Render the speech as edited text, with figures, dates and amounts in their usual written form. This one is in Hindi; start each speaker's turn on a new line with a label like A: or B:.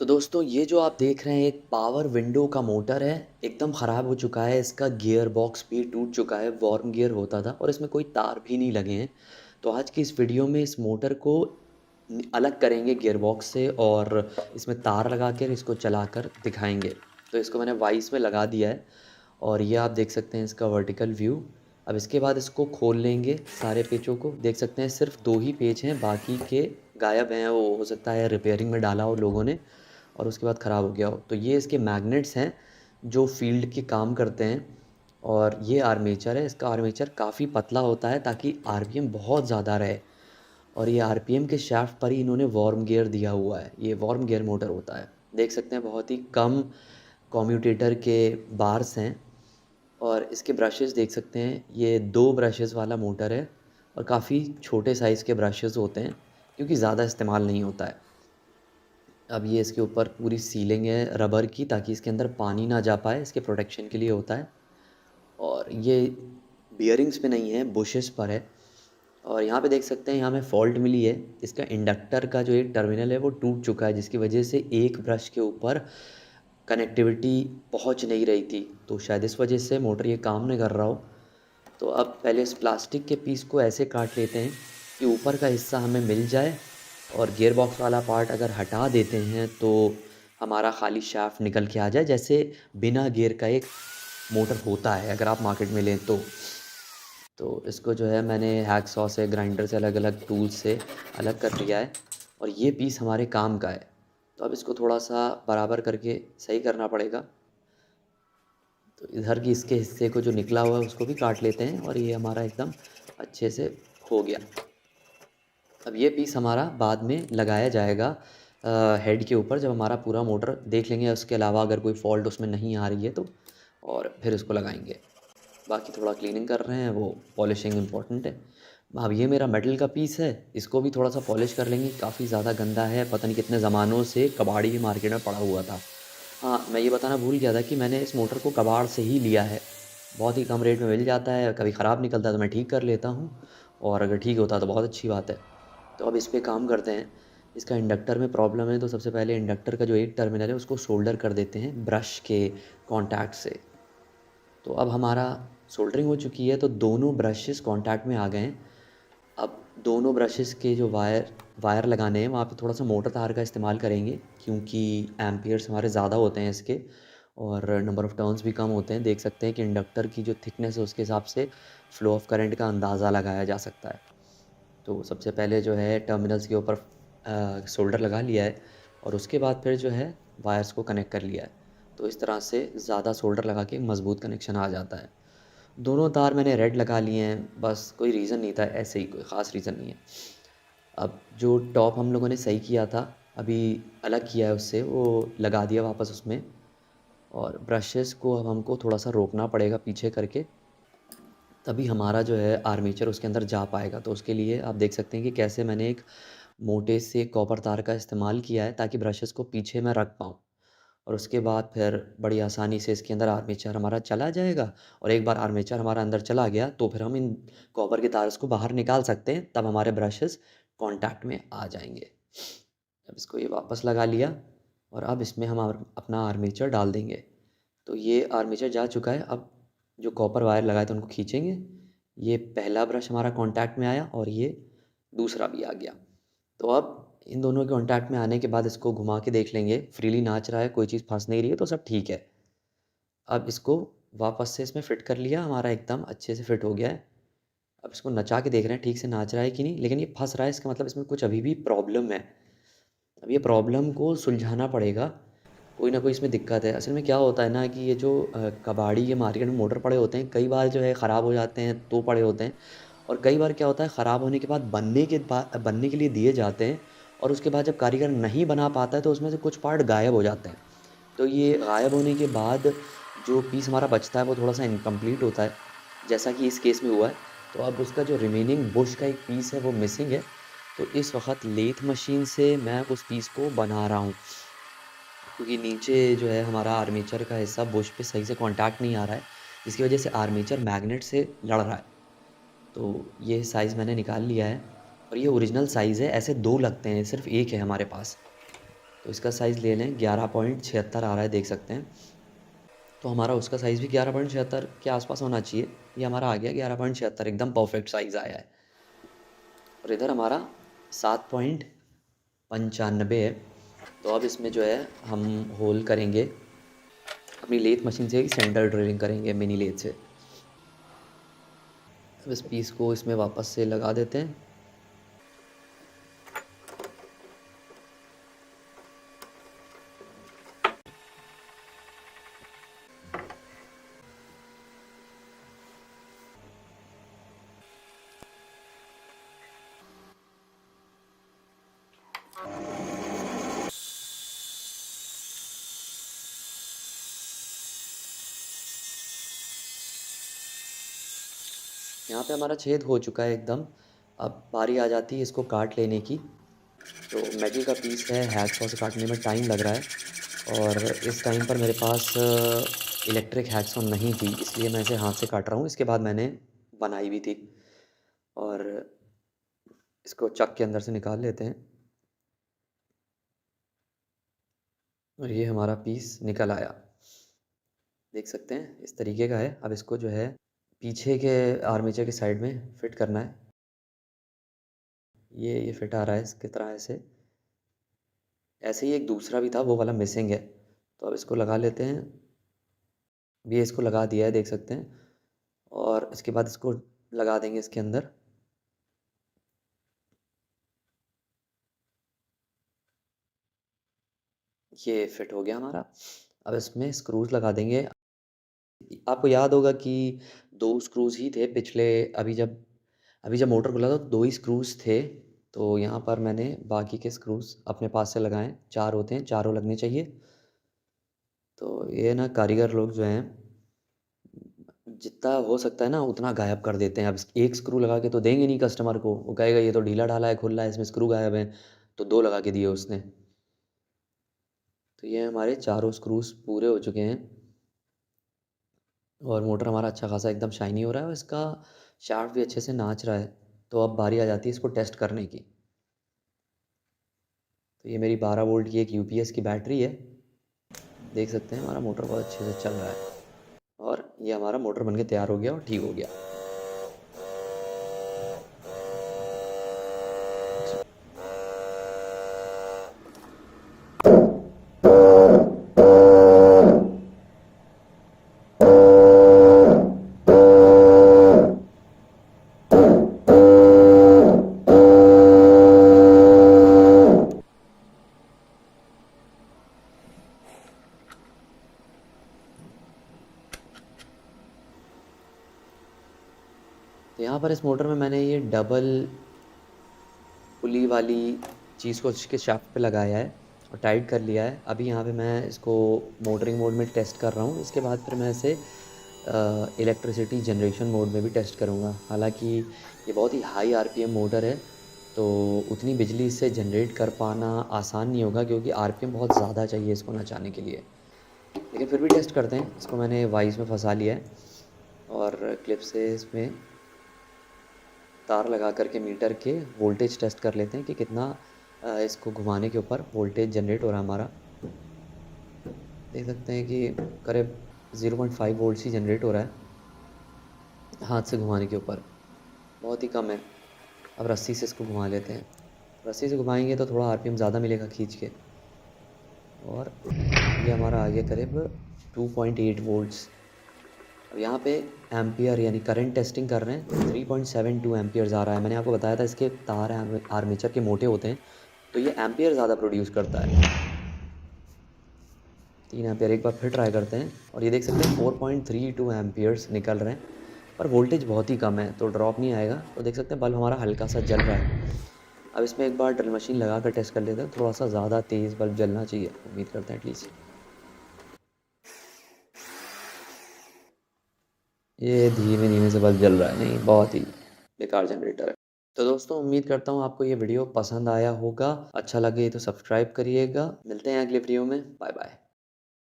A: तो दोस्तों ये जो आप देख रहे हैं एक पावर विंडो का मोटर है। एकदम ख़राब हो चुका है, इसका गियर बॉक्स भी टूट चुका है। वार्म गियर होता था और इसमें कोई तार भी नहीं लगे हैं। तो आज की इस वीडियो में इस मोटर को अलग करेंगे गियर बॉक्स से और इसमें तार लगा कर इसको चलाकर दिखाएंगे। तो इसको मैंने वाइस में लगा दिया है और ये आप देख सकते हैं इसका वर्टिकल व्यू। अब इसके बाद इसको खोल लेंगे, सारे पेचों को देख सकते हैं, सिर्फ 2 ही पेच हैं, बाकी के गायब हैं। वो हो सकता है रिपेयरिंग में डाला हो लोगों ने और उसके बाद ख़राब हो गया हो। तो ये इसके मैग्नेट्स हैं जो फील्ड के काम करते हैं। और ये आर्मेचर है, इसका आर्मेचर काफ़ी पतला होता है ताकि आरपीएम बहुत ज़्यादा रहे। और ये आरपीएम के शाफ्ट पर ही इन्होंने वार्म गियर दिया हुआ है। ये वार्म गियर मोटर होता है, देख सकते हैं बहुत ही कम कम्यूटेटर के बार्स हैं। और इसके ब्रशेस देख सकते हैं, ये 2 ब्रशेस वाला मोटर है और काफ़ी छोटे साइज़ के ब्रशेस होते हैं क्योंकि ज़्यादा इस्तेमाल नहीं होता है। अब ये इसके ऊपर पूरी सीलिंग है रबर की ताकि इसके अंदर पानी ना जा पाए, इसके प्रोटेक्शन के लिए होता है। और ये बियरिंग्स पे नहीं है, बुशेस पर है। और यहाँ पे देख सकते हैं, यहाँ हमें फॉल्ट मिली है। इसका इंडक्टर का जो एक टर्मिनल है वो टूट चुका है, जिसकी वजह से एक ब्रश के ऊपर कनेक्टिविटी पहुँच नहीं रही थी। तो शायद इस वजह से मोटर ये काम नहीं कर रहा हो। तो अब पहले इस प्लास्टिक के पीस को ऐसे काट लेते हैं कि ऊपर का हिस्सा हमें मिल जाए और गियर बॉक्स वाला पार्ट अगर हटा देते हैं तो हमारा खाली शाफ्ट निकल के आ जाए, जैसे बिना गियर का एक मोटर होता है अगर आप मार्केट में लें तो इसको जो है मैंने हैकसॉ से, ग्राइंडर से, अलग अलग टूल्स से अलग कर लिया है और ये पीस हमारे काम का है। तो अब इसको थोड़ा सा बराबर करके सही करना पड़ेगा। तो इधर की इसके हिस्से को जो निकला हुआ है उसको भी काट लेते हैं और ये हमारा एकदम अच्छे से हो गया। अब ये पीस हमारा बाद में लगाया जाएगा हेड के ऊपर, जब हमारा पूरा मोटर देख लेंगे, उसके अलावा अगर कोई फॉल्ट उसमें नहीं आ रही है तो, और फिर इसको लगाएंगे। बाकी थोड़ा क्लीनिंग कर रहे हैं, वो पॉलिशिंग इम्पॉर्टेंट है। अब ये मेरा मेटल का पीस है, इसको भी थोड़ा सा पॉलिश कर लेंगे। काफ़ी ज़्यादा गंदा है, पता नहीं कितने ज़मानों से कबाड़ी की मार्केट में पड़ा हुआ था। हाँ, मैं ये बताना भूल गया था कि मैंने इस मोटर को कबाड़ से ही लिया है। बहुत ही कम रेट में मिल जाता है, कभी ख़राब निकलता है तो मैं ठीक कर लेता हूँ और अगर ठीक होता है तो बहुत अच्छी बात है। तो अब इस पे काम करते हैं। इसका इंडक्टर में प्रॉब्लम है तो सबसे पहले इंडक्टर का जो एक टर्मिनल है उसको सोल्डर कर देते हैं ब्रश के कॉन्टैक्ट से। तो अब हमारा सोल्डरिंग हो चुकी है, तो दोनों ब्रशेस कॉन्टैक्ट में आ गए हैं। अब दोनों ब्रशेस के जो वायर लगाने हैं वहाँ पे थोड़ा सा मोटा तार का इस्तेमाल करेंगे क्योंकि एम्पियर्स हमारे ज़्यादा होते हैं इसके और नंबर ऑफ़ टर्न्स भी कम होते हैं। देख सकते हैं कि इंडक्टर की जो थिकनेस है उसके हिसाब से फ़्लो ऑफ करंट का अंदाज़ा लगाया जा सकता है। तो सबसे पहले जो है टर्मिनल्स के ऊपर सोल्डर लगा लिया है और उसके बाद फिर जो है वायर्स को कनेक्ट कर लिया है। तो इस तरह से ज़्यादा सोल्डर लगा के मज़बूत कनेक्शन आ जाता है। दोनों तार मैंने रेड लगा लिए हैं, बस कोई रीज़न नहीं था, ऐसे ही कोई ख़ास रीज़न नहीं है। अब जो टॉप हम लोगों ने सही किया था, अभी अलग किया है उससे, वो लगा दिया वापस उसमें। और ब्रशेस को अब हमको थोड़ा सा रोकना पड़ेगा पीछे करके, तभी हमारा जो है आर्मेचर उसके अंदर जा पाएगा। तो उसके लिए आप देख सकते हैं कि कैसे मैंने एक मोटे से कॉपर तार का इस्तेमाल किया है ताकि ब्रशेस को पीछे मैं रख पाऊँ। और उसके बाद फिर बड़ी आसानी से इसके अंदर आर्मेचर हमारा चला जाएगा। और एक बार आर्मेचर हमारा अंदर चला गया तो फिर हम इन कॉपर के तार को बाहर निकाल सकते हैं, तब हमारे ब्रशेस कांटेक्ट में आ जाएंगे। अब इसको ये वापस लगा लिया और अब इसमें हम अपना आर्मेचर डाल देंगे। तो ये आर्मेचर जा चुका है। अब जो कॉपर वायर लगाए थे उनको खींचेंगे। ये पहला ब्रश हमारा कांटेक्ट में आया और ये दूसरा भी आ गया। तो अब इन दोनों के कांटेक्ट में आने के बाद इसको घुमा के देख लेंगे, फ्रीली नाच रहा है, कोई चीज़ फंस नहीं रही है, तो सब ठीक है। अब इसको वापस से इसमें फ़िट कर लिया, हमारा एकदम अच्छे से फ़िट हो गया है। अब इसको नचा के देख रहे हैं ठीक से नाच रहा है कि नहीं, लेकिन ये फंस रहा है, इसका मतलब इसमें कुछ अभी भी प्रॉब्लम है। अब ये प्रॉब्लम को सुलझाना पड़ेगा, कोई ना कोई इसमें दिक्कत है। असल में क्या होता है ना कि ये जो कबाड़ी के मार्केट में मोटर पड़े होते हैं, कई बार जो है ख़राब हो जाते हैं तो पड़े होते हैं। और कई बार क्या होता है, ख़राब होने के बाद बनने के लिए दिए जाते हैं और उसके बाद जब कारीगर नहीं बना पाता है तो उसमें से कुछ पार्ट गायब हो जाते हैं। तो ये गायब होने के बाद जो पीस हमारा बचता है वो थोड़ा सा इनकम्प्लीट होता है, जैसा कि इस केस में हुआ है। तो अब उसका जो रिमेनिंग बुश का एक पीस है वो मिसिंग है। तो इस वक्त लेथ मशीन से मैं उस पीस को बना रहा हूँ क्योंकि नीचे जो है हमारा आर्मेचर का हिस्सा बुश पे सही से कांटेक्ट नहीं आ रहा है, जिसकी वजह से आर्मेचर मैग्नेट से लड़ रहा है। तो ये साइज़ मैंने निकाल लिया है और ये ओरिजिनल साइज़ है, ऐसे 2 लगते हैं, सिर्फ एक है हमारे पास। तो इसका साइज़ ले लें, 11.76 आ रहा है, देख सकते हैं। तो हमारा उसका साइज़ भी 11.76 के आसपास होना चाहिए। ये हमारा आ गया 11.76, एकदम परफेक्ट साइज़ आया है। और इधर हमारा 7.95 है। तो अब इसमें जो है हम होल करेंगे अपनी लेथ मशीन से, सेंटर ड्रिलिंग करेंगे मिनी लेथ से। अब इस पीस को इसमें वापस से लगा देते हैं। यहाँ पे हमारा छेद हो चुका है एकदम। अब बारी आ जाती है इसको काट लेने की। तो मेटल का पीस है, हैक्सॉ से काटने में टाइम लग रहा है और इस टाइम पर मेरे पास इलेक्ट्रिक हैक्सॉ नहीं थी, इसलिए मैं इसे हाथ से काट रहा हूँ। इसके बाद मैंने बनाई भी थी और इसको चक के अंदर से निकाल लेते हैं और ये हमारा पीस निकल आया, देख सकते हैं इस तरीके का है। अब इसको जो है पीछे के आर्मेचर के साइड में फिट करना है। ये फिट आ रहा है इसकी तरह ऐसे। ऐसे ही एक दूसरा भी था, वो वाला मिसिंग है। तो अब इसको लगा लेते हैं। ये इसको लगा दिया है, देख सकते हैं। और इसके बाद इसको लगा देंगे इसके अंदर। ये फिट हो गया हमारा। अब इसमें स्क्रूज लगा देंगे। आपको याद होगा कि 2 स्क्रूज ही थे पिछले, अभी जब मोटर खुला था तो 2 ही स्क्रूज थे। तो यहाँ पर मैंने बाकी के स्क्रूज अपने पास से लगाए। 4 होते हैं, चारों लगने चाहिए। तो ये ना कारीगर लोग जो हैं, जितना हो सकता है ना उतना गायब कर देते हैं। अब एक स्क्रू लगा के तो देंगे नहीं कस्टमर को, वो कहेगा ये तो ढीला ढाला है, खुला है, इसमें स्क्रू गायब है। तो 2 लगा के दिए उसने। तो ये हमारे चारों स्क्रूज पूरे हो चुके हैं और मोटर हमारा अच्छा खासा एकदम शाइनी हो रहा है और इसका शाफ्ट भी अच्छे से नाच रहा है। तो अब बारी आ जाती है इसको टेस्ट करने की। तो ये मेरी 12 वोल्ट की एक यूपीएस की बैटरी है, देख सकते हैं हमारा मोटर बहुत अच्छे से चल रहा है और ये हमारा मोटर बनके तैयार हो गया और ठीक हो गया। तो यहाँ पर इस मोटर में मैंने ये डबल पुली वाली चीज़ को इसके शाफ्ट पे लगाया है और टाइट कर लिया है। अभी यहाँ पे मैं इसको मोटरिंग मोड में टेस्ट कर रहा हूँ। इसके बाद फिर मैं इसे इलेक्ट्रिसिटी जनरेशन मोड में भी टेस्ट करूँगा। हालांकि ये बहुत ही हाई आरपीएम मोटर है, तो उतनी बिजली इससे जनरेट कर पाना आसान नहीं होगा, क्योंकि आरपीएम बहुत ज़्यादा चाहिए इसको नचाने के लिए। लेकिन फिर भी टेस्ट करते हैं। इसको मैंने वाइस में फंसा लिया है और क्लिप से इसमें तार लगा करके मीटर के वोल्टेज टेस्ट कर लेते हैं कि कितना इसको घुमाने के ऊपर वोल्टेज जनरेट हो रहा है हमारा। देख सकते हैं कि करीब 0.5 वोल्ट ही जनरेट हो रहा है हाथ से घुमाने के ऊपर, बहुत ही कम है। अब रस्सी से इसको घुमा लेते हैं। रस्सी से घुमाएंगे तो थोड़ा आरपीएम ज़्यादा मिलेगा खींच के। और ये हमारा आ गया करीब 2.8 वोल्ट्स। अब यहाँ पे एम्पियर यानी करंट टेस्टिंग कर रहे हैं। 3.72 एम्पियर्स आ रहा है। मैंने आपको बताया था इसके तार आर्मेचर के मोटे होते हैं, तो ये एम्पियर ज़्यादा प्रोड्यूस करता है। 3 एम्पियर। एक बार फिर ट्राई करते हैं और ये देख सकते हैं 4.32 एम्पियर्स निकल रहे हैं, पर वोल्टेज बहुत ही कम है तो ड्रॉप नहीं आएगा। तो देख सकते हैं बल्ब हमारा हल्का सा जल रहा है। अब इसमें एक बार ड्रिल मशीन लगा कर टेस्ट कर लेते हैं। थोड़ा सा ज़्यादा तेज़ बल्ब जलना चाहिए, उम्मीद करते हैं एटलीस्ट। ये धीमे धीमे से बल्ब जल रहा है, नहीं बहुत ही बेकार जनरेटर है। तो दोस्तों उम्मीद करता हूँ आपको ये वीडियो पसंद आया होगा। अच्छा लगे तो सब्सक्राइब करिएगा। मिलते हैं अगले वीडियो में। Bye bye.